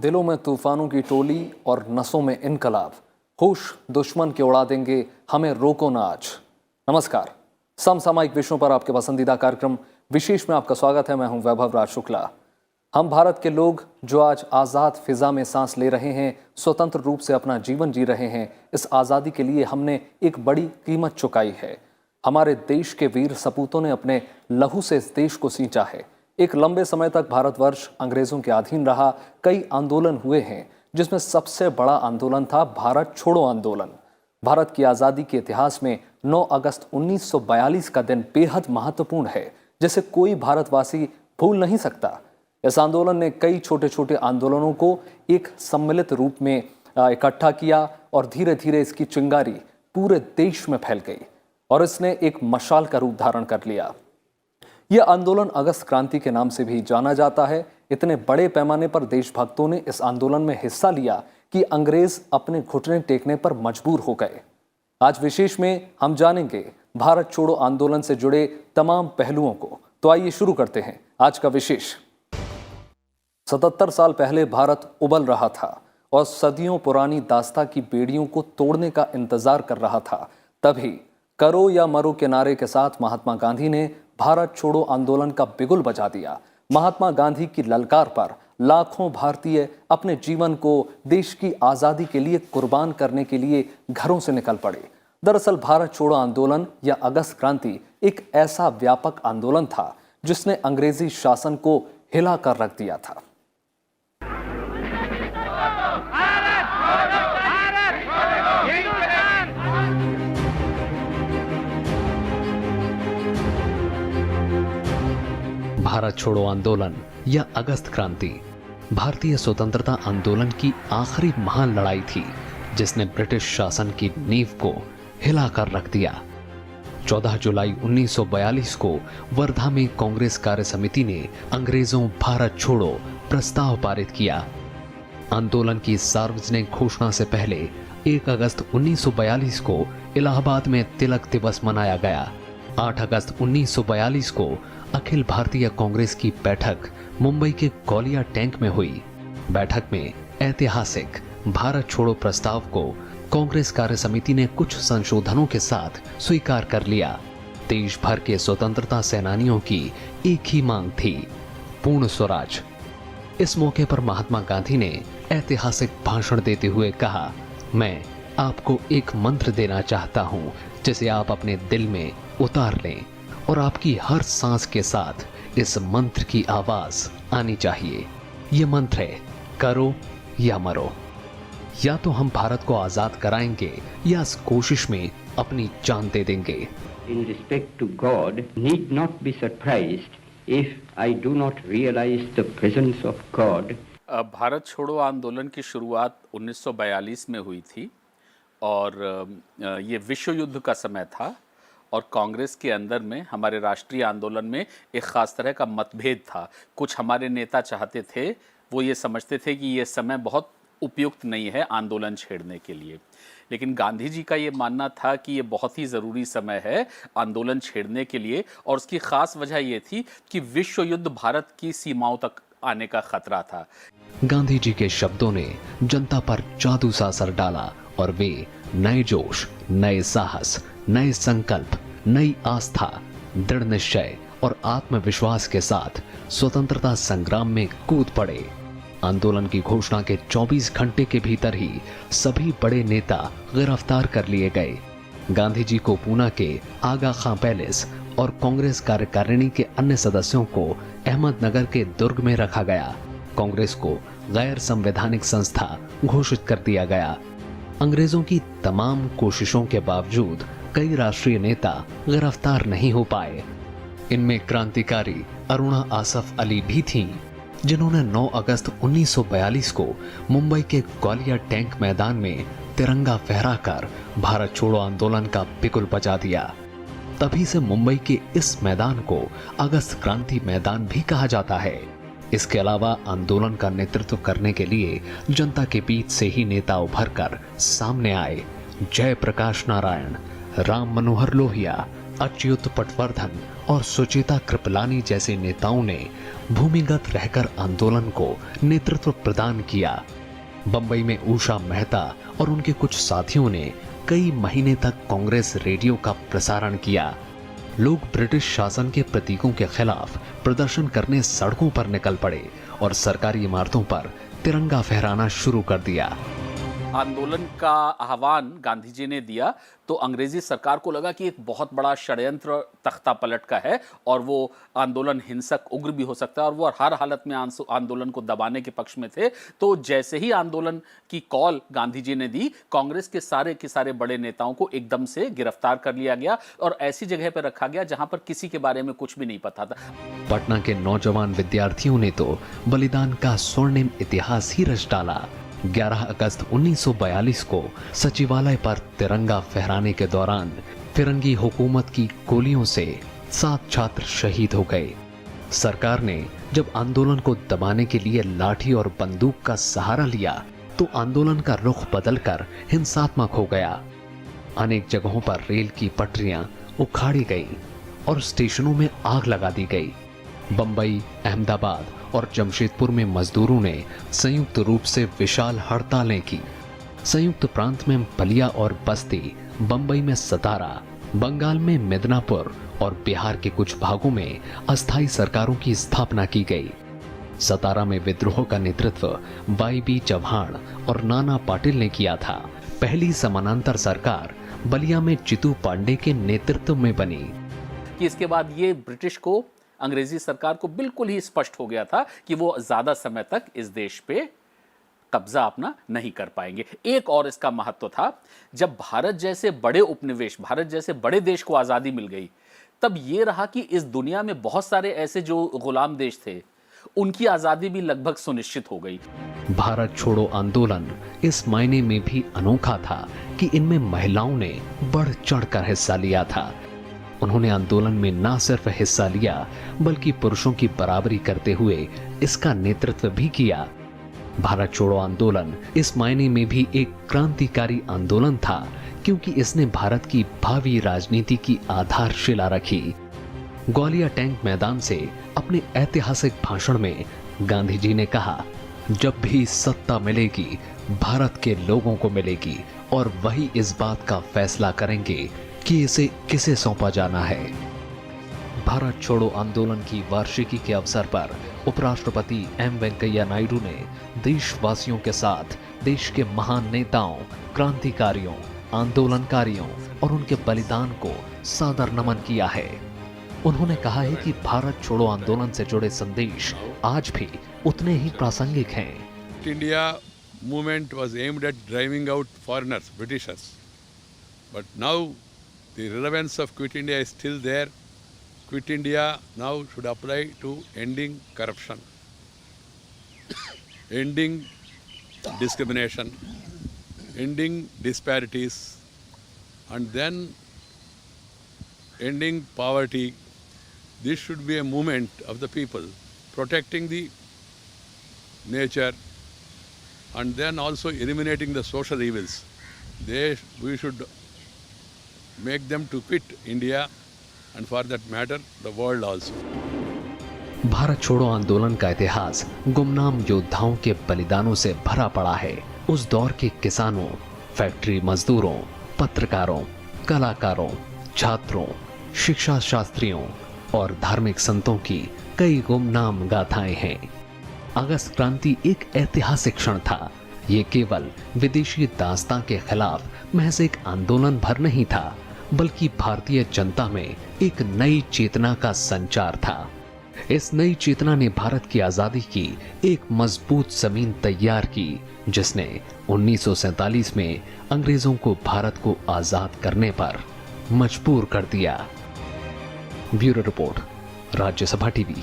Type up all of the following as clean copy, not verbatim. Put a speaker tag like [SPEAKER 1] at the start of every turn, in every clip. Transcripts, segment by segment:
[SPEAKER 1] दिलों में तूफानों की टोली और नसों में इनकलाब, होश दुश्मन के उड़ा देंगे, हमें रोको ना आज। नमस्कार, समसामयिक विषयों पर आपके पसंदीदा कार्यक्रम विशेष में आपका स्वागत है। मैं हूं वैभव राज शुक्ला। हम भारत के लोग जो आज आज़ाद फिजा में सांस ले रहे हैं, स्वतंत्र रूप से अपना जीवन जी रहे हैं, इस आज़ादी के लिए हमने एक बड़ी कीमत चुकाई है। हमारे देश के वीर सपूतों ने अपने लहू से इस देश को सींचा है। एक लंबे समय तक भारतवर्ष अंग्रेजों के अधीन रहा। कई आंदोलन हुए हैं, जिसमें सबसे बड़ा आंदोलन था भारत छोड़ो आंदोलन। भारत की आज़ादी के इतिहास में 9 अगस्त 1942 का दिन बेहद महत्वपूर्ण है, जिसे कोई भारतवासी भूल नहीं सकता। इस आंदोलन ने कई छोटे छोटे आंदोलनों को एक सम्मिलित रूप में इकट्ठा किया और धीरे धीरे इसकी चिंगारी पूरे देश में फैल गई और इसने एक मशाल का रूप धारण कर लिया। यह आंदोलन अगस्त क्रांति के नाम से भी जाना जाता है। इतने बड़े पैमाने पर देशभक्तों ने इस आंदोलन में हिस्सा लिया कि अंग्रेज अपने घुटने टेकने पर मजबूर हो गए। आज विशेष में हम जानेंगे भारत छोड़ो आंदोलन से जुड़े तमाम पहलुओं को। तो आइए शुरू करते हैं आज का विशेष। 77 साल पहले भारत उबल रहा था और सदियों पुरानी दास्ता की बेड़ियों को तोड़ने का इंतजार कर रहा था। तभी करो या मरो के नारे के साथ महात्मा गांधी ने भारत छोड़ो आंदोलन का बिगुल बजा दिया। महात्मा गांधी की ललकार पर लाखों भारतीय अपने जीवन को देश की आज़ादी के लिए कुर्बान करने के लिए घरों से निकल पड़े। दरअसल भारत छोड़ो आंदोलन या अगस्त क्रांति एक ऐसा व्यापक आंदोलन था जिसने अंग्रेजी शासन को हिला कर रख दिया था।
[SPEAKER 2] भारत छोड़ो आंदोलन या अगस्त क्रांति भारतीय स्वतंत्रता आंदोलन की आखिरी महान लड़ाई थी, जिसने ब्रिटिश शासन की नींव को हिलाकर रख दिया। 14 जुलाई 1942 को वर्धा में कांग्रेस कार्य समिति ने अंग्रेजों भारत छोड़ो प्रस्ताव पारित किया। आंदोलन की सार्वजनिक घोषणा से पहले 1 अगस्त 1942 को इलाहाबाद में तिलक दिवस मनाया गया। 8 अगस्त 1942 को अखिल भारतीय कांग्रेस की बैठक मुंबई के गौलिया टैंक में हुई। बैठक में ऐतिहासिक भारत छोड़ो प्रस्ताव को कांग्रेस कार्य समिति ने कुछ संशोधनों के साथ स्वीकार कर लिया। देश भर के स्वतंत्रता सेनानियों की एक ही मांग थी, पूर्ण स्वराज। इस मौके पर महात्मा गांधी ने ऐतिहासिक भाषण देते हुए कहा, मैं आपको एक मंत्र देना चाहता हूं, जिसे आप अपने दिल में उतार लें और आपकी हर सांस के साथ इस मंत्र की आवाज आनी चाहिए। ये मंत्र है, करो या मरो। या तो हम भारत को आजाद कराएंगे या इस कोशिश में अपनी जान दे देंगे।
[SPEAKER 3] In respect to God, need not be surprised if I do not realize the presence of God.
[SPEAKER 4] Bharat छोड़ो आंदोलन की शुरुआत 1942 में हुई थी और ये विश्व युद्ध का समय था और कांग्रेस के अंदर में हमारे राष्ट्रीय आंदोलन में एक ख़ास तरह का मतभेद था। कुछ हमारे नेता चाहते थे, वो ये समझते थे कि ये समय बहुत उपयुक्त नहीं है आंदोलन छेड़ने के लिए, लेकिन गांधी जी का ये मानना था कि ये बहुत ही ज़रूरी समय है आंदोलन छेड़ने के लिए। और उसकी ख़ास वजह ये थी कि विश्व युद्ध भारत की सीमाओं तक आने का खतरा था।
[SPEAKER 2] गांधी जी के शब्दों ने जनता पर जादू सा असर डाला और वे नए जोश, नए साहस, नए संकल्प, नई आस्था, दृढ़ निश्चय और आत्मविश्वास के साथ स्वतंत्रता संग्राम में कूद पड़े। आंदोलन की घोषणा के 24 घंटे के भीतर ही सभी बड़े नेता गिरफ्तार कर लिए गए। गांधी जी को पूना के आगा खां पैलेस और कांग्रेस कार्यकारिणी के अन्य सदस्यों को अहमदनगर के दुर्ग में रखा गया। कांग्रेस को गैर संवैधानिक संस्था घोषित कर दिया गया। अंग्रेजों की तमाम कोशिशों के बावजूद कई राष्ट्रीय नेता गिरफ्तार नहीं हो पाए। इनमें क्रांतिकारी अरुणा आसफ अली भी थीं, जिन्होंने 9 अगस्त 1942 को मुंबई के ग्वालियर टैंक मैदान में तिरंगा फहराकर भारत छोड़ो आंदोलन का बिगुल बजा दिया। तभी से मुंबई के इस मैदान को अगस्त क्रांति मैदान भी कहा जाता है। इसके अलावा आंदोलन का नेतृत्व करने के लिए जनता के बीच से ही नेता उभरकर सामने आए। जय प्रकाश नारायण, राम मनोहर लोहिया, अच्युत पटवर्धन और सुचेता कृपलानी जैसे नेताओं ने भूमिगत रहकर आंदोलन को नेतृत्व प्रदान किया। बंबई में उषा मेहता और उनके कुछ साथियों ने कई महीने तक कांग्रेस रेडियो का प्रसारण किया। लोग ब्रिटिश शासन के प्रतीकों के खिलाफ प्रदर्शन करने सड़कों पर निकल पड़े और सरकारी इमारतों पर तिरंगा फहराना शुरू कर दिया।
[SPEAKER 4] आंदोलन का आह्वान गांधी जी ने दिया तो अंग्रेजी सरकार को लगा कि एक बहुत बड़ा षड्यंत्र तख्ता पलट का है और वो आंदोलन हिंसक उग्र भी हो सकता है और वो हर हालत में आंदोलन को दबाने के पक्ष में थे। तो जैसे ही आंदोलन की कॉल गांधी जी ने दी, कांग्रेस के सारे बड़े नेताओं को एकदम से गिरफ्तार कर लिया गया और ऐसी जगह पर रखा गया जहां पर किसी के बारे में कुछ भी नहीं पता था।
[SPEAKER 2] पटना के नौजवान विद्यार्थियों ने तो बलिदान का स्वर्णिम इतिहास ही रच डाला। 11 अगस्त 1942 को सचिवालय पर तिरंगा फहराने के दौरान फिरंगी हुकूमत की गोलियों से 7 छात्र शहीद हो गए। सरकार ने जब आंदोलन को दबाने के लिए लाठी और बंदूक का सहारा लिया तो आंदोलन का रुख बदलकर हिंसात्मक हो गया। अनेक जगहों पर रेल की पटरियां उखाड़ी गई और स्टेशनों में आग लगा दी गई। बंबई, अहमदाबाद और जमशेदपुर में मजदूरों ने संयुक्त रूप से विशाल हड़तालें की। संयुक्त प्रांत में बलिया और बस्ती, बंबई में सतारा, बंगाल में मिदनापुर और बिहार के कुछ भागों में अस्थायी सरकारों की स्थापना की गई। सतारा में विद्रोह का नेतृत्व वाई.बी. चौहान और नाना पाटिल ने किया था। पहली समानांतर सरकार बलिया में चितू पांडे के नेतृत्व में बनी।
[SPEAKER 4] कि इसके बाद ये ब्रिटिश को, अंग्रेजी सरकार को बिल्कुल ही स्पष्ट हो गया था कि वो ज्यादा समय तक इस देश पे कब्जा अपना नहीं कर पाएंगे। एक और इसका महत्व था, जब भारत जैसे बड़े उपनिवेश, भारत जैसे बड़े देश को आजादी मिल गई, तब ये रहा कि इस दुनिया में बहुत सारे ऐसे जो गुलाम देश थे, उनकी आजादी भी लगभग सुनिश्चित हो गई।
[SPEAKER 2] भारत छोड़ो आंदोलन इस मायने में भी अनोखा था कि इनमें महिलाओं ने बढ़ चढ़कर हिस्सा लिया था। उन्होंने आंदोलन में न सिर्फ हिस्सा लिया बल्कि पुरुषों की बराबरी करते हुए इसका नेतृत्व भी किया। भारत छोड़ो आंदोलन इस मायने में भी एक क्रांतिकारी आंदोलन था क्योंकि इसने भारत की भावी राजनीति की आधारशिला रखी। ग्वालियर टैंक मैदान से अपने ऐतिहासिक भाषण में गांधी जी ने कहा, जब भी सत्ता मिलेगी भारत के लोगों को मिलेगी और वही इस बात का फैसला करेंगे कि इसे किसे सौंपा जाना है। भारत छोड़ो आंदोलन की वार्षिकी के अवसर पर उपराष्ट्रपति एम वेंकैया नायडू ने देशवासियों के साथ देश के महान नेताओं, क्रांतिकारियों, आंदोलनकारियों और उनके बलिदान को सादर नमन किया है। उन्होंने कहा है कि भारत छोड़ो आंदोलन से जुड़े संदेश आज भी उतने ही प्रासंगिक हैं।
[SPEAKER 5] India movement was aimed at driving out foreigners, Britishers. But now the relevance of Quit India is still there. Quit India now should apply to ending corruption, ending discrimination, ending disparities, and then ending poverty. This should be a movement of the people, protecting the nature and then also eliminating the social evils. We should make them to quit India and for that matter the world also.
[SPEAKER 2] Bharat छोड़ो आंदोलन का इतिहास गुमनाम योद्धाओं के बलिदानों से भरा पड़ा है। उस दौर के किसानों, फैक्ट्री मजदूरों, पत्रकारों, कलाकारों, छात्रों, शिक्षा शास्त्रियों और धार्मिक संतों की कई गुमनाम गाथाएं हैं। अगस्त क्रांति एक ऐतिहासिक क्षण था। ये केवल विदेशी दास्तां के खिलाफ महज एक आंदोलन भर नहीं था, बल्कि भारतीय जनता में एक नई चेतना का संचार था। इस नई चेतना ने भारत की आजादी की एक मजबूत जमीन तैयार की, जिसने 1947 में अंग्रेजों को भारत को आजाद करने पर मजबूर कर दिया। Bureau report, Rajya Sabha TV.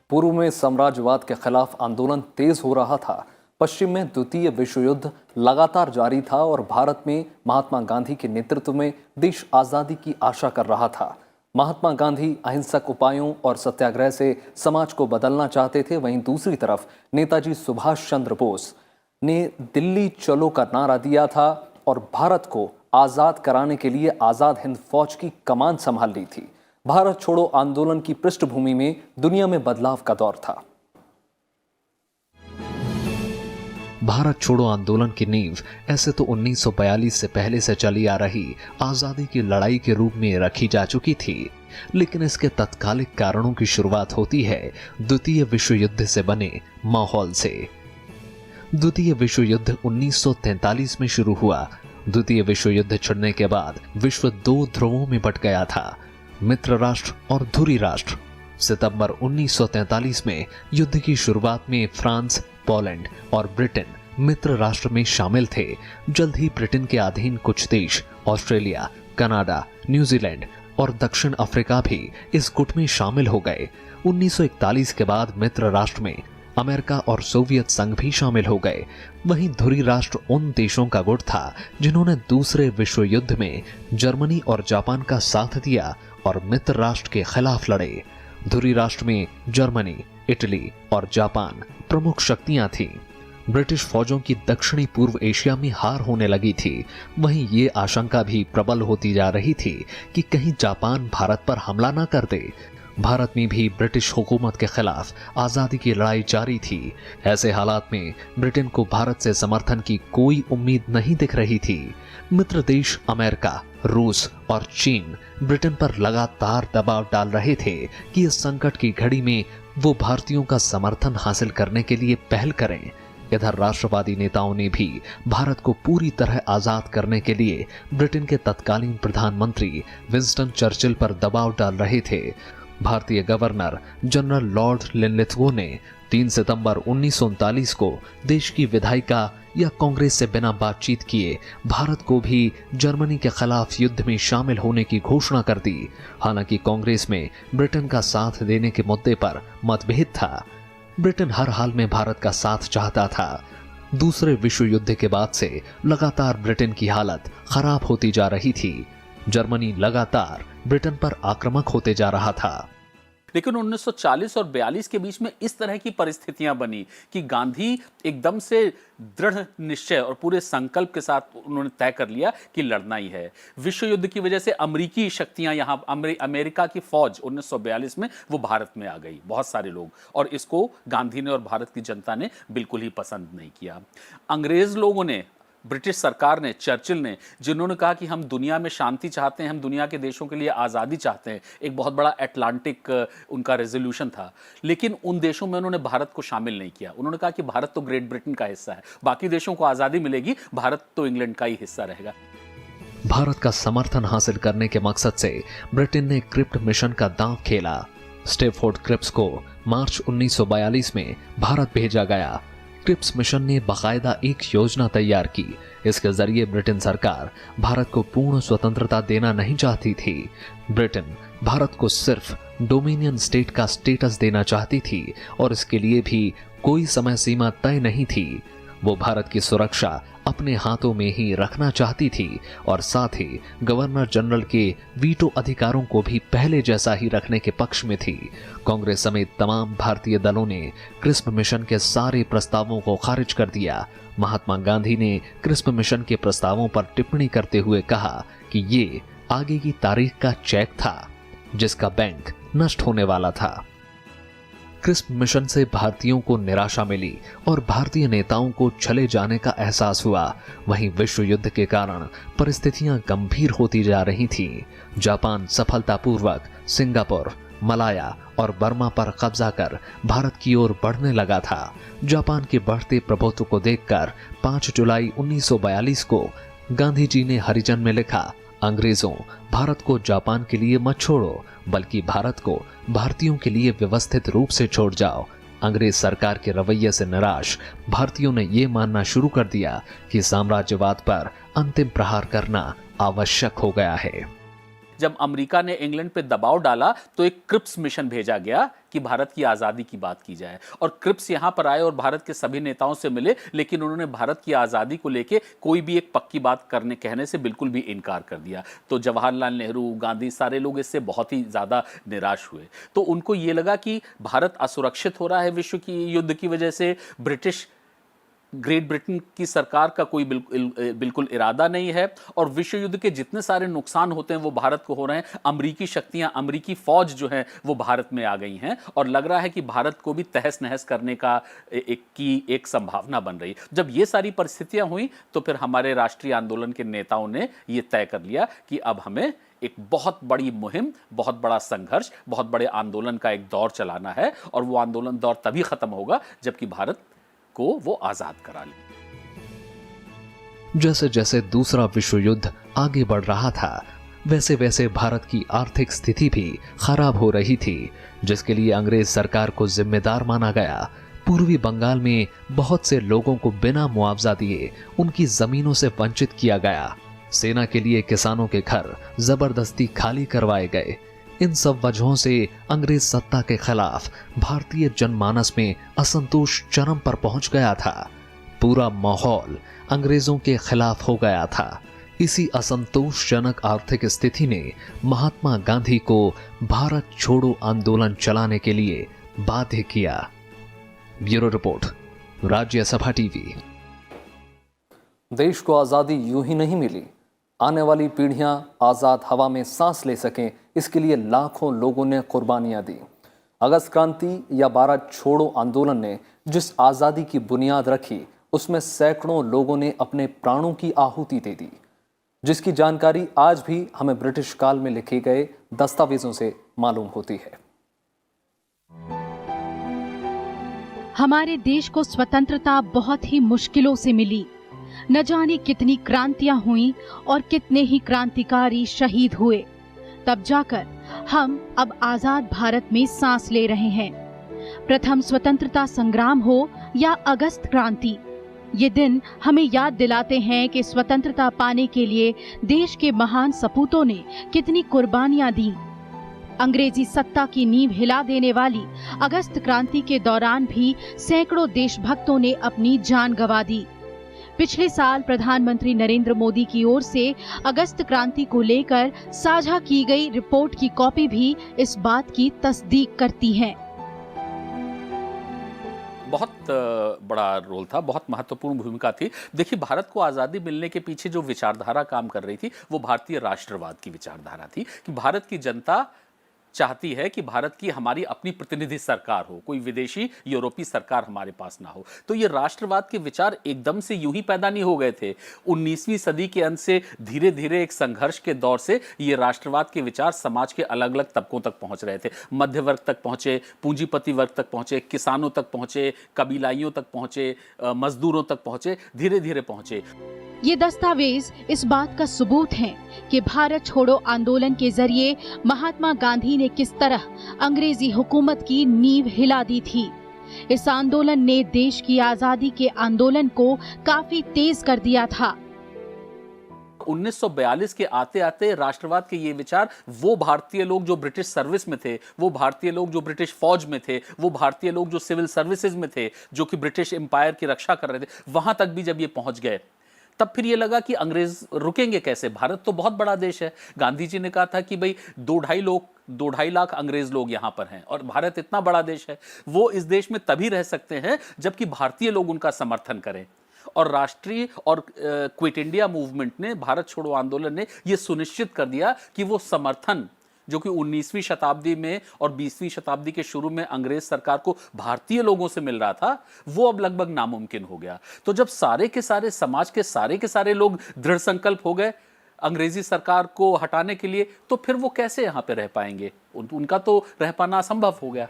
[SPEAKER 1] पूर्व में साम्राज्यवाद के खिलाफ आंदोलन तेज हो रहा था। पश्चिम में द्वितीय विश्व युद्ध लगातार जारी था और भारत में महात्मा गांधी के नेतृत्व में देश आजादी की आशा कर रहा था। महात्मा गांधी अहिंसक उपायों और सत्याग्रह से समाज को बदलना चाहते थे। वहीं दूसरी तरफ नेताजी सुभाष चंद्र बोस ने दिल्ली चलो का नारा दिया था और भारत को आजाद कराने के लिए आजाद हिंद फौज की कमान संभाल ली थी। भारत छोड़ो आंदोलन की पृष्ठभूमि में दुनिया में बदलाव का दौर था।
[SPEAKER 2] भारत छोड़ो आंदोलन की नींव ऐसे तो 1942 से पहले से चली आ रही आजादी की लड़ाई के रूप में रखी जा चुकी थी, लेकिन इसके तत्कालिक कारणों की शुरुआत होती है द्वितीय विश्व युद्ध से बने माहौल से। द्वितीय विश्व युद्ध 1943 में शुरू हुआ। द्वितीय विश्व युद्ध छिड़ने के बाद विश्व दो ध्रुवों में बंट गया था, मित्र राष्ट्र और धुरी राष्ट्र। सितंबर 1943 में युद्ध की शुरुआत में फ्रांस, पोलैंड और ब्रिटेन मित्र राष्ट्र में शामिल थे। जल्द ही ब्रिटेन के अधीन कुछ देश ऑस्ट्रेलिया, कनाडा, न्यूजीलैंड और दक्षिण अफ्रीका भी इस गुट में शामिल हो गए। 1941 के बाद मित्र राष्ट्र में अमेरिका और सोवियत संघ भी शामिल हो गए। वहीं धुरी राष्ट्र उन देशों का गुट था जिन्होंने दूसरे विश्व युद्ध में जर्मनी और जापान का साथ दिया और मित्र राष्ट्र के खिलाफ लड़े। धुरी राष्ट्र में जर्मनी, इटली और जापान प्रमुख शक्तियां थीं। ब्रिटिश फौजों की दक्षिणी पूर्व एशिया में हार होने लगी थी। वहीं ये आशंका भी प्रबल होती जा रही थी कि कहीं जापान भारत पर हमला न कर दे। भारत में भी ब्रिटिश हुकूमत के खिलाफ आजादी की लड़ाई जारी थी। ऐसे हालात में ब्रिटेन को भारत से समर्थन की कोई उम्मीद नहीं दिख रही थी। मित्र देश अमेरिका, रूस और चीन ब्रिटेन पर लगातार दबाव डाल रहे थे कि इस संकट की घड़ी में वो भारतीयों का समर्थन हासिल करने के लिए पहल करें। इधर राष्ट्रवादी नेताओं ने भी भारत को पूरी तरह आजाद करने के लिए ब्रिटेन के तत्कालीन प्रधानमंत्री विंस्टन चर्चिल पर दबाव डाल रहे थे। भारतीय गवर्नर जनरल लॉर्ड लिनलिथगो ने 3 सितंबर 1939 को देश की विधायिका या कांग्रेस से बिना बातचीत किए भारत को भी जर्मनी के खिलाफ युद्ध में शामिल होने की घोषणा कर दी। हालांकि कांग्रेस में ब्रिटेन का साथ देने के मुद्दे पर मतभेद था। ब्रिटेन हर हाल में भारत का साथ चाहता था। दूसरे विश्व युद्ध के बाद से लगातार ब्रिटेन की हालत खराब होती जा रही थी। जर्मनी लगातार ब्रिटेन पर आक्रामक होते जा रहा था।
[SPEAKER 4] लेकिन 1940 और 42 के बीच में इस तरह की परिस्थितियां बनी कि गांधी एकदम से दृढ़ निश्चय और पूरे संकल्प के साथ उन्होंने तय कर लिया कि लड़ना ही है। विश्व युद्ध की वजह से अमेरिकी शक्तियां यहाँ अमेरिका की फौज 1942 में वो भारत में आ गई, बहुत सारे लोग, और इसको गांधी ने और भारत की जनता ने बिल्कुल ही पसंद नहीं किया। अंग्रेज लोगों ने, ब्रिटिश सरकार ने, चर्चिल ने, जिन्होंने कहा कि हम दुनिया में शांति चाहते हैं, हम दुनिया के देशों के लिए आज़ादी चाहते हैं, एक बहुत बड़ा अटलांटिक उनका रेजोल्यूशन था, लेकिन उन देशों में उन्होंने भारत को शामिल नहीं किया। उन्होंने कहा कि भारत तो ग्रेट ब्रिटेन का हिस्सा है, बाकी देशों को आज़ादी मिलेगी, भारत तो इंग्लैंड का ही हिस्सा रहेगा।
[SPEAKER 2] भारत का समर्थन हासिल करने के मकसद से ब्रिटेन ने क्रिप्ट मिशन का दांव खेला। स्टेफोर्ड क्रिप्स को मार्च 1942 में भारत भेजा गया। क्रिप्स मिशन ने बाकायदा एक योजना तैयार की। इसके जरिए ब्रिटेन सरकार भारत को पूर्ण स्वतंत्रता देना नहीं चाहती थी। ब्रिटेन भारत को सिर्फ डोमिनियन स्टेट का स्टेटस देना चाहती थी और इसके लिए भी कोई समय सीमा तय नहीं थी। वो भारत की सुरक्षा अपने हाथों में ही रखना चाहती थी और साथ ही गवर्नर जनरल के वीटो अधिकारों को भी पहले जैसा ही रखने के पक्ष में थी। कांग्रेस समेत तमाम भारतीय दलों ने क्रिस्प मिशन के सारे प्रस्तावों को खारिज कर दिया। महात्मा गांधी ने क्रिस्प मिशन के प्रस्तावों पर टिप्पणी करते हुए कहा कि ये आगे की तारीख का चेक था जिसका बैंक नष्ट होने वाला था। क्रिस्प मिशन से भारतीयों को निराशा मिली और भारतीय नेताओं को चले जाने का एहसास हुआ। वहीं विश्व युद्ध के कारण परिस्थितियां गंभीर होती जा रही थीं। जापान सफलतापूर्वक सिंगापुर, मलाया और बर्मा पर कब्जा कर भारत की ओर बढ़ने लगा था। जापान के बढ़ते प्रभुत्व को देखकर 5 जुलाई 1942 को गांधी जी ने हरिजन में लिखा, अंग्रेजों, भारत को जापान के लिए मत छोड़ो, बल्कि भारत को भारतीयों के लिए व्यवस्थित रूप से छोड़ जाओ। अंग्रेज सरकार के रवैये से निराश भारतीयों ने यह मानना शुरू कर दिया कि साम्राज्यवाद पर अंतिम प्रहार करना आवश्यक हो गया है।
[SPEAKER 4] जब अमेरिका ने इंग्लैंड पे दबाव डाला तो एक क्रिप्स मिशन भेजा गया कि भारत की आज़ादी की बात की जाए, और क्रिप्स यहाँ पर आए और भारत के सभी नेताओं से मिले, लेकिन उन्होंने भारत की आज़ादी को लेके कोई भी एक पक्की बात कहने से बिल्कुल भी इनकार कर दिया। तो जवाहरलाल नेहरू, गांधी, सारे लोग इससे बहुत ही ज़्यादा निराश हुए। तो उनको ये लगा कि भारत असुरक्षित हो रहा है विश्व की युद्ध की वजह से, ब्रिटिश ग्रेट ब्रिटेन की सरकार का कोई बिल्कुल इरादा नहीं है और विश्व युद्ध के जितने सारे नुकसान होते हैं वो भारत को हो रहे हैं। अमेरिकी शक्तियां, अमेरिकी फौज जो है वो भारत में आ गई हैं और लग रहा है कि भारत को भी तहस नहस करने का एक संभावना बन रही। जब ये सारी परिस्थितियां हुई तो फिर हमारे राष्ट्रीय आंदोलन के नेताओं ने ये तय कर लिया कि अब हमें एक बहुत बड़ी मुहिम, बहुत बड़ा संघर्ष, बहुत बड़े आंदोलन का एक दौर चलाना है और वो आंदोलन दौर तभी खत्म होगा जबकि भारत को वो आजाद करा ले।
[SPEAKER 2] जैसे जैसे दूसरा विश्व युद्ध आगे बढ़ रहा था वैसे वैसे भारत की आर्थिक स्थिति भी खराब हो रही थी, जिसके लिए अंग्रेज सरकार को जिम्मेदार माना गया। पूर्वी बंगाल में बहुत से लोगों को बिना मुआवजा दिए उनकी जमीनों से वंचित किया गया। सेना के लिए किसानों के घर जबरदस्ती खाली करवाए गए। इन सब वजहों से अंग्रेज सत्ता के खिलाफ भारतीय जनमानस में असंतोष चरम पर पहुंच गया था। पूरा माहौल अंग्रेजों के खिलाफ हो गया था। इसी असंतोषजनक आर्थिक स्थिति ने महात्मा गांधी को भारत छोड़ो आंदोलन चलाने के लिए बाध्य किया। Bureau report, Rajya Sabha TV.
[SPEAKER 1] देश को आज़ादी यूं ही नहीं मिली। आने वाली पीढ़ियां आज़ाद हवा में सांस ले सकें, इसके लिए लाखों लोगों ने कुर्बानियां दी। अगस्त क्रांति या भारत छोड़ो आंदोलन ने जिस आज़ादी की बुनियाद रखी उसमें सैकड़ों लोगों ने अपने प्राणों की आहुति दे दी, जिसकी जानकारी आज भी हमें ब्रिटिश काल में लिखे गए दस्तावेजों से मालूम होती है।
[SPEAKER 6] हमारे देश को स्वतंत्रता बहुत ही मुश्किलों से मिली। न जाने कितनी क्रांतियां हुई और कितने ही क्रांतिकारी शहीद हुए, तब जाकर हम अब आजाद भारत में सांस ले रहे हैं। प्रथम स्वतंत्रता संग्राम हो या अगस्त क्रांति, ये दिन हमें याद दिलाते हैं कि स्वतंत्रता पाने के लिए देश के महान सपूतों ने कितनी कुर्बानियां दी। अंग्रेजी सत्ता की नींव हिला देने वाली अगस्त क्रांति के दौरान भी सैकड़ों देशभक्तों ने अपनी जान गंवा दी। पिछले साल प्रधानमंत्री नरेंद्र मोदी की ओर से अगस्त क्रांति को लेकर साझा की गई रिपोर्ट की कॉपी भी इस बात की तस्दीक करती है।
[SPEAKER 4] बहुत बड़ा रोल था, बहुत महत्वपूर्ण भूमिका थी। देखिए, भारत को आज़ादी मिलने के पीछे जो विचारधारा काम कर रही थी वो भारतीय राष्ट्रवाद की विचारधारा थी कि भारत की जनता चाहती है कि भारत की हमारी अपनी प्रतिनिधि सरकार हो, कोई विदेशी यूरोपीय सरकार हमारे पास ना हो। तो ये राष्ट्रवाद के विचार एकदम से यूं ही पैदा नहीं हो गए थे। 19वीं सदी के अंत से धीरे धीरे एक संघर्ष के दौर से ये राष्ट्रवाद के विचार समाज के अलग अलग तबकों तक पहुंच रहे थे। मध्य वर्ग तक पहुंचे, पूंजीपति वर्ग तक पहुंचे, किसानों तक पहुंचे, कबीलाइयों तक पहुंचे, मजदूरों तक पहुंचे, धीरे धीरे पहुंचे।
[SPEAKER 6] ये दस्तावेज इस बात का सबूत हैं कि भारत छोड़ो आंदोलन के जरिए महात्मा गांधी ने किस तरह अंग्रेजी हुकूमत की नींव हिला दी थी। इस आंदोलन ने देश की आजादी के आंदोलन को काफी तेज कर दिया था।
[SPEAKER 4] 1942 के आते आते राष्ट्रवाद के ये विचार, वो भारतीय लोग जो ब्रिटिश सर्विस में थे, वो भारतीय लोग जो ब्रिटिश फौज में थे, वो भारतीय लोग जो सिविल सर्विसेज में थे, जो कि ब्रिटिश एम्पायर की रक्षा कर रहे थे, वहां तक भी जब ये पहुंच गए तब फिर ये लगा कि अंग्रेज रुकेंगे कैसे। भारत तो बहुत बड़ा देश है। गांधी जी ने कहा था कि भाई 2-2.5 लाख अंग्रेज लोग यहाँ पर हैं और भारत इतना बड़ा देश है, वो इस देश में तभी रह सकते हैं जबकि भारतीय लोग उनका समर्थन करें। और राष्ट्रीय और क्विट इंडिया मूवमेंट ने, भारत छोड़ो आंदोलन ने ये सुनिश्चित कर दिया कि वो समर्थन जो कि 19वीं शताब्दी में और 20वीं शताब्दी के शुरू में अंग्रेज सरकार को भारतीय लोगों से मिल रहा था, वो अब लगभग नामुमकिन हो गया। तो जब सारे के सारे समाज के सारे लोग दृढ़ संकल्प हो गए अंग्रेजी सरकार को हटाने के लिए, तो फिर वो कैसे यहाँ पे रह पाएंगे? उनका तो रह पाना असंभव हो गया।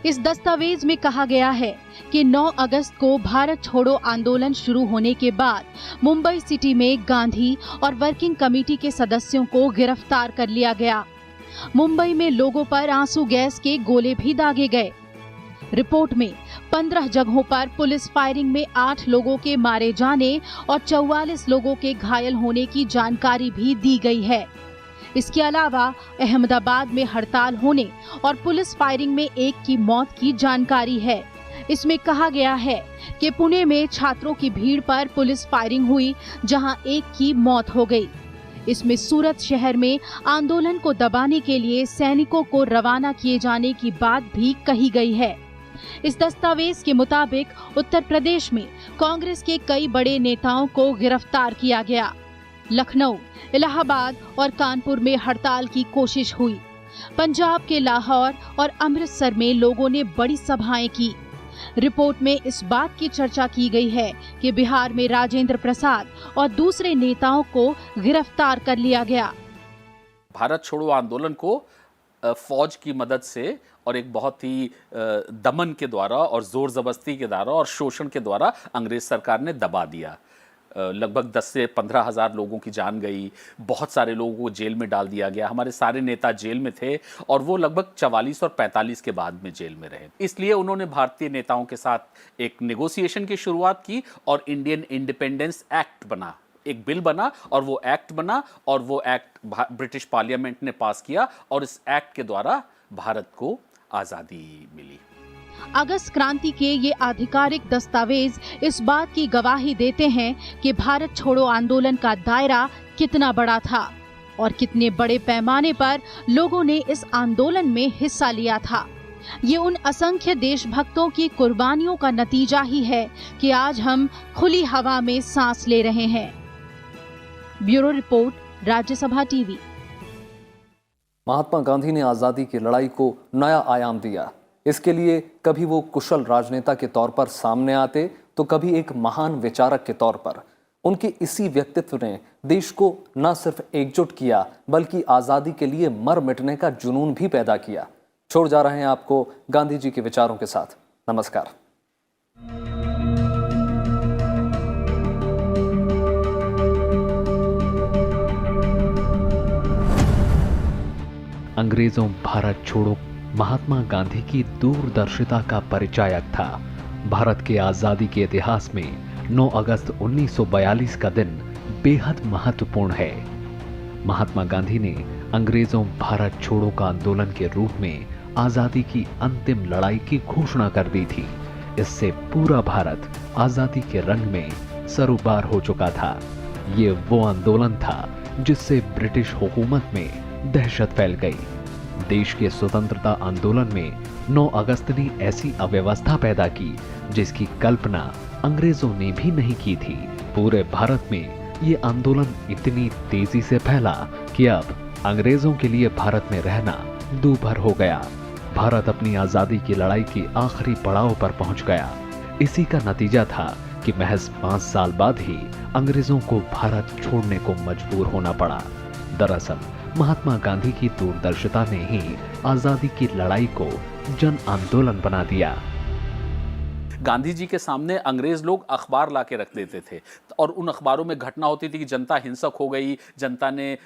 [SPEAKER 6] इस दस्तावेज में कहा गया है कि 9 अगस्त को भारत छोड़ो आंदोलन शुरू होने के बाद मुंबई सिटी में गांधी और वर्किंग कमेटी के सदस्यों को गिरफ्तार कर लिया गया। मुंबई में लोगों पर आंसू गैस के गोले भी दागे गए। रिपोर्ट में 15 जगहों पर पुलिस फायरिंग में 8 लोगों के मारे जाने और 44 लोगों के घायल होने की जानकारी भी दी गई है। इसके अलावा अहमदाबाद में हड़ताल होने और पुलिस फायरिंग में 1 की मौत की जानकारी है। इसमें कहा गया है कि पुणे में छात्रों की भीड़ पर पुलिस फायरिंग हुई, जहां 1 की मौत हो गई। इसमें सूरत शहर में आंदोलन को दबाने के लिए सैनिकों को रवाना किए जाने की बात भी कही गई है। इस दस्तावेज के मुताबिक उत्तर प्रदेश में कांग्रेस के कई बड़े नेताओं को गिरफ्तार किया गया। लखनऊ, इलाहाबाद और कानपुर में हड़ताल की कोशिश हुई। पंजाब के लाहौर और अमृतसर में लोगों ने बड़ी सभाएं की। रिपोर्ट में इस बात की चर्चा की गई है कि बिहार में राजेंद्र प्रसाद और दूसरे नेताओं को गिरफ्तार कर लिया गया।
[SPEAKER 4] भारत छोड़ो आंदोलन को फौज की मदद से और एक बहुत ही दमन के द्वारा और जोर जबरदस्ती के द्वारा और शोषण के द्वारा अंग्रेज सरकार ने दबा दिया। लगभग 10 से 15 हज़ार लोगों की जान गई, बहुत सारे लोगों को जेल में डाल दिया गया। हमारे सारे नेता जेल में थे और वो लगभग 44 और 45 के बाद में जेल में रहे। इसलिए उन्होंने भारतीय नेताओं के साथ एक नेगोशिएशन की शुरुआत की और इंडियन इंडिपेंडेंस एक्ट बना, एक बिल बना और वो एक्ट बना और वो एक्ट ब्रिटिश पार्लियामेंट ने पास किया और इस एक्ट के द्वारा भारत को आज़ादी मिली।
[SPEAKER 6] अगस्त क्रांति के ये आधिकारिक दस्तावेज इस बात की गवाही देते हैं कि भारत छोड़ो आंदोलन का दायरा कितना बड़ा था और कितने बड़े पैमाने पर लोगों ने इस आंदोलन में हिस्सा लिया था। ये उन असंख्य देशभक्तों की कुर्बानियों का नतीजा ही है कि आज हम खुली हवा में सांस ले रहे हैं। Bureau report, Rajya Sabha TV.
[SPEAKER 1] Mahatma Gandhi ने आज़ादी की लड़ाई को नया आयाम दिया। इसके लिए कभी वो कुशल राजनेता के तौर पर सामने आते तो कभी एक महान विचारक के तौर पर। उनके इसी व्यक्तित्व ने देश को न सिर्फ एकजुट किया बल्कि आज़ादी के लिए मर मिटने का जुनून भी पैदा किया। छोड़ जा रहे हैं आपको गांधी जी के विचारों के साथ। नमस्कार।
[SPEAKER 2] अंग्रेजों भारत छोड़ो महात्मा गांधी की दूरदर्शिता का परिचायक था। भारत के आजादी के इतिहास में 9 अगस्त 1942 का दिन बेहद महत्वपूर्ण है। महात्मा गांधी ने अंग्रेजों भारत छोड़ो का आंदोलन के रूप में आजादी की अंतिम लड़ाई की घोषणा कर दी थी। इससे पूरा भारत आजादी के रंग में सरूबार हो चुका था। ये वो आंदोलन था जिससे ब्रिटिश हुकूमत में दहशत फैल गई। देश के स्वतंत्रता आंदोलन में 9 अगस्त ने ऐसी अव्यवस्था पैदा की जिसकी कल्पना अंग्रेजों ने भी नहीं की थी। पूरे भारत में ये आंदोलन इतनी तेजी से फैला कि अब अंग्रेजों के लिए भारत में रहना दूभर हो गया। भारत अपनी आजादी की लड़ाई के आखिरी पड़ाव पर पहुंच गया। इसी का नतीजा था कि महज 5 साल बाद ही अंग्रेजों को भारत छोड़ने को मजबूर होना पड़ा। दरअसल महात्मा गांधी की दूरदर्शिता ने ही आजादी की लड़ाई को जन आंदोलन बना दिया।
[SPEAKER 4] गांधी जी के सामने अंग्रेज लोग अखबार ला के रख देते थे और उन अखबारों में घटना होती थी कि जनता हिंसक हो गई, जनता ने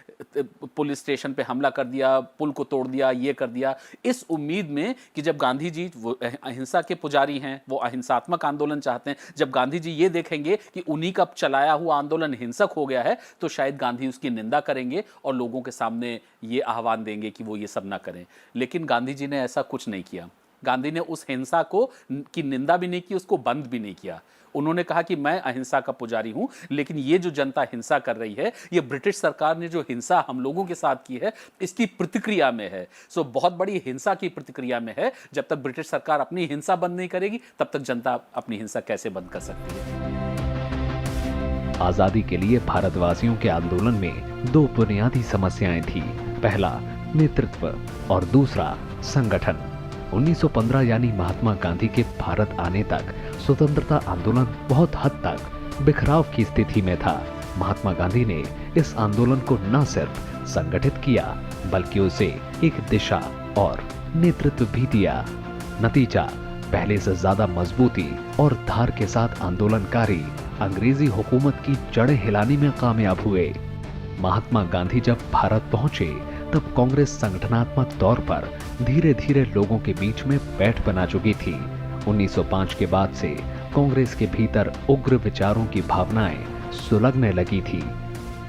[SPEAKER 4] पुलिस स्टेशन पे हमला कर दिया, पुल को तोड़ दिया, ये कर दिया, इस उम्मीद में कि जब गांधी जी वो अहिंसा के पुजारी हैं, वो अहिंसात्मक आंदोलन चाहते हैं, जब गांधी जी ये देखेंगे कि उन्हीं का चलाया हुआ आंदोलन हिंसक हो गया है तो शायद गांधी उसकी निंदा करेंगे और लोगों के सामने ये आह्वान देंगे कि वो ये सब ना करें। लेकिन गांधी जी ने ऐसा कुछ नहीं किया। गांधी ने उस हिंसा को की निंदा भी नहीं की, उसको बंद भी नहीं किया। उन्होंने कहा कि मैं अहिंसा का पुजारी हूं, लेकिन ये जो जनता हिंसा कर रही है, ये ब्रिटिश सरकार ने जो हिंसा हम लोगों के साथ की है, इसकी प्रतिक्रिया में है। सो बहुत बड़ी हिंसा की प्रतिक्रिया में है। जब तक ब्रिटिश सरकार अपनी हिंसा बंद नहीं करेगी, तब तक जनता अपनी हिंसा कैसे बंद कर सकती है।
[SPEAKER 2] आजादी के लिए भारतवासियों के आंदोलन में 2 बुनियादी समस्याएं थी। पहला नेतृत्व और दूसरा संगठन। 1915 यानी महात्मा गांधी के भारत आने तक स्वतंत्रता आंदोलन बहुत हद तक बिखराव की स्थिति में था। महात्मा गांधी ने इस आंदोलन को न सिर्फ संगठित किया बल्कि उसे एक दिशा और नेतृत्व भी दिया। नतीजा, पहले से ज्यादा मजबूती और धार के साथ आंदोलनकारी अंग्रेजी हुकूमत की जड़ें हिलाने में कामयाब हुए। महात्मा गांधी जब भारत पहुंचे तब कांग्रेस संगठनात्मक तौर पर धीरे धीरे लोगों के बीच में पैठ बना चुकी थी। 1905 के बाद से कांग्रेस के भीतर उग्र विचारों की भावनाएं सुलगने लगी थी,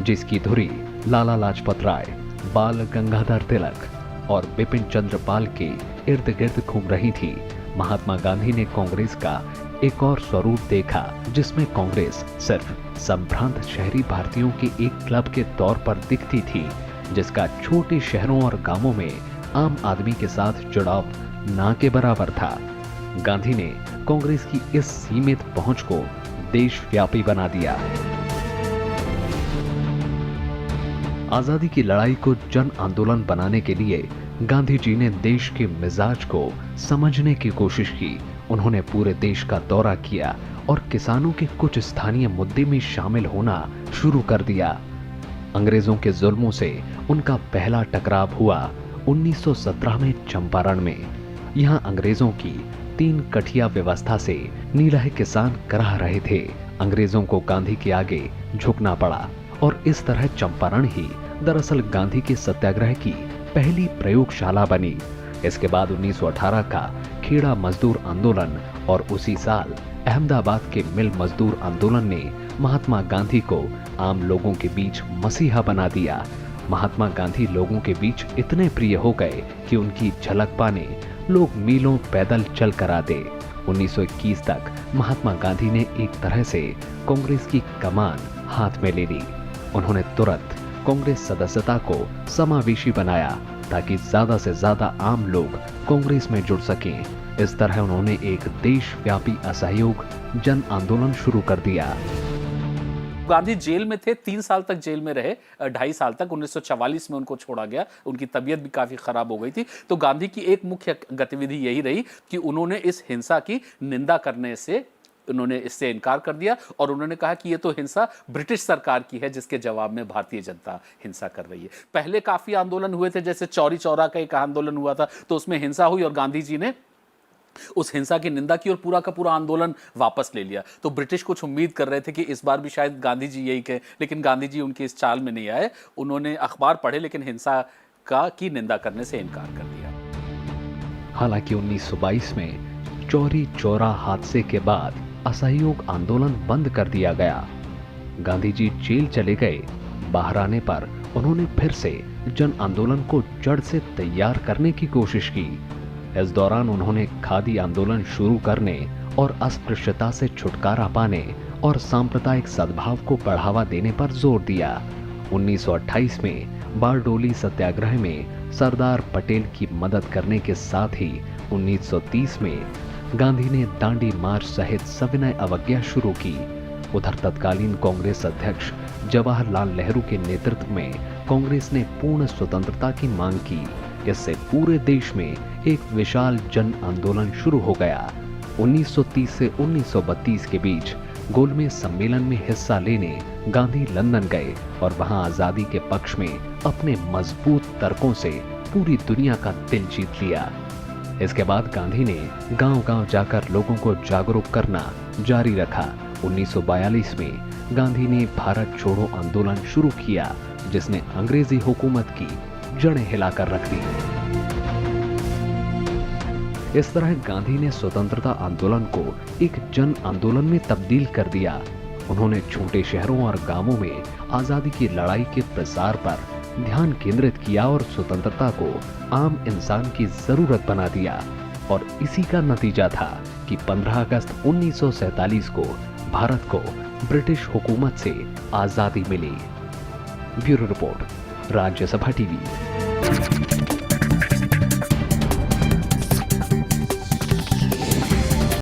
[SPEAKER 2] जिसकी धुरी लाला लाजपत राय, बाल गंगाधर तिलक और बिपिन चंद्र पाल के इर्द गिर्द घूम रही थी। महात्मा गांधी ने कांग्रेस का एक और स्वरूप देखा, जिसमें कांग्रेस सिर्फ संभ्रांत शहरी भारतीयों के एक क्लब के तौर पर दिखती थी, जिसका छोटे शहरों और गांवों में आम आदमी के साथ जुड़ाव ना के बराबर था। गांधी ने कांग्रेस की इस सीमित पहुंच को देशव्यापी बना दिया। आजादी की लड़ाई को जन आंदोलन बनाने के लिए गांधी जी ने देश के मिजाज को समझने की कोशिश की। उन्होंने पूरे देश का दौरा किया और किसानों के कुछ स्थानीय मुद्दे में शामिल होना शुरू कर दिया। अंग्रेजों के जुल्मों से उनका पहला टकराव हुआ 1917 में चंपारण में। यहां अंग्रेजों की 3 कठिया व्यवस्था से नीलाह किसान कराह रहे थे। अंग्रेजों को गांधी के आगे झुकना पड़ा और इस तरह चंपारण ही दरअसल गांधी के सत्याग्रह की पहली प्रयोगशाला बनी। इसके बाद 1918 का खेड़ा मजदूर आंदोलन और उसी साल अहमदाबाद के मिल मजदूर आंदोलन ने महात्मा गांधी को आम लोगों के बीच मसीहा बना दिया। महात्मा गांधी लोगों के बीच इतने प्रिय हो गए कि उनकी झलक पाने लोग मीलों पैदल चल कर आते। 1921 तक महात्मा गांधी ने एक तरह से कांग्रेस की कमान हाथ में ले ली। उन्होंने तुरंत कांग्रेस सदस्यता को समावेशी बनाया ताकि ज्यादा से ज्यादा आम लोग कांग्रेस में जुड़ सकें। इस तरह उन्होंने एक देशव्यापी असहयोग जन आंदोलन शुरू कर दिया।
[SPEAKER 4] गांधी जेल में थे, 3 साल तक जेल में रहे, 2.5 साल तक। 1944 में उनको छोड़ा गया, उनकी तबीयत भी काफी खराब हो गई थी। तो गांधी की एक मुख्य गतिविधि यही रही कि उन्होंने इस हिंसा की निंदा करने से उन्होंने इससे इनकार कर दिया और उन्होंने कहा कि ये तो हिंसा ब्रिटिश सरकार की है जिसके जवाब में भारतीय जनता हिंसा कर रही है। पहले काफी आंदोलन हुए थे, जैसे चौरी चौरा का एक आंदोलन हुआ था, तो उसमें हिंसा हुई और गांधी जी ने उस हिंसा की निंदा की और पूरा का पूरा आंदोलन वापस ले लिया। तो ब्रिटिश कुछ उम्मीद कर रहे थे कि इस बार भी शायद गांधी जी यही कहें, लेकिन गांधी जी उनकी इस चाल में नहीं आए। उन्होंने अखबार पढ़े लेकिन हिंसा की निंदा करने से इनकार कर दिया।
[SPEAKER 2] हालांकि 1922 में चौरी चौरा हादसे के बाद असहयोग आंदोलन बंद कर दिया गया। गांधी जी जेल चले गए। बाहर आने पर उन्होंने फिर से जन आंदोलन को जड़ से तैयार करने की कोशिश की। इस दौरान उन्होंने खादी आंदोलन शुरू करने और अस्पृश्यता से छुटकारा पाने और सांप्रदायिक सद्भाव को बढ़ावा देने पर जोर दिया। 1928 में बारडोली सत्याग्रह में सरदार पटेल की मदद करने के साथ ही 1930 में गांधी ने दांडी मार्च सहित सविनय अवज्ञा शुरू की। उधर तत्कालीन कांग्रेस अध्यक्ष जवाहरलाल नेहरू के नेतृत्व में कांग्रेस ने पूर्ण स्वतंत्रता की मांग की। इससे पूरे देश में एक विशाल जन आंदोलन शुरू हो गया। 1930 से 1932 के बीच गोलमेज सम्मेलन में हिस्सा लेने गांधी लंदन गए और वहां आजादी के पक्ष में अपने मजबूत तर्कों से पूरी दुनिया का दिल जीत लिया। इसके बाद गांधी ने गांव-गांव जाकर लोगों को जागरूक करना जारी रखा। 1942 में गांधी ने भारत छोड़ो आंदोलन शुरू किया, जिसने अंग्रेजी हुकूमत की जड़ें हिलाकर रख दी। इस तरह गांधी ने स्वतंत्रता आंदोलन को एक जन आंदोलन में तब्दील कर दिया। उन्होंने छोटे शहरों और गांवों में आजादी की लड़ाई के प्रसार पर ध्यान केंद्रित किया और स्वतंत्रता को आम इंसान की जरूरत बना दिया। और इसी का नतीजा था कि 15 अगस्त 1947 को भारत को ब्रिटिश हुकूमत से आजादी मिली। Bureau report, Rajya Sabha TV.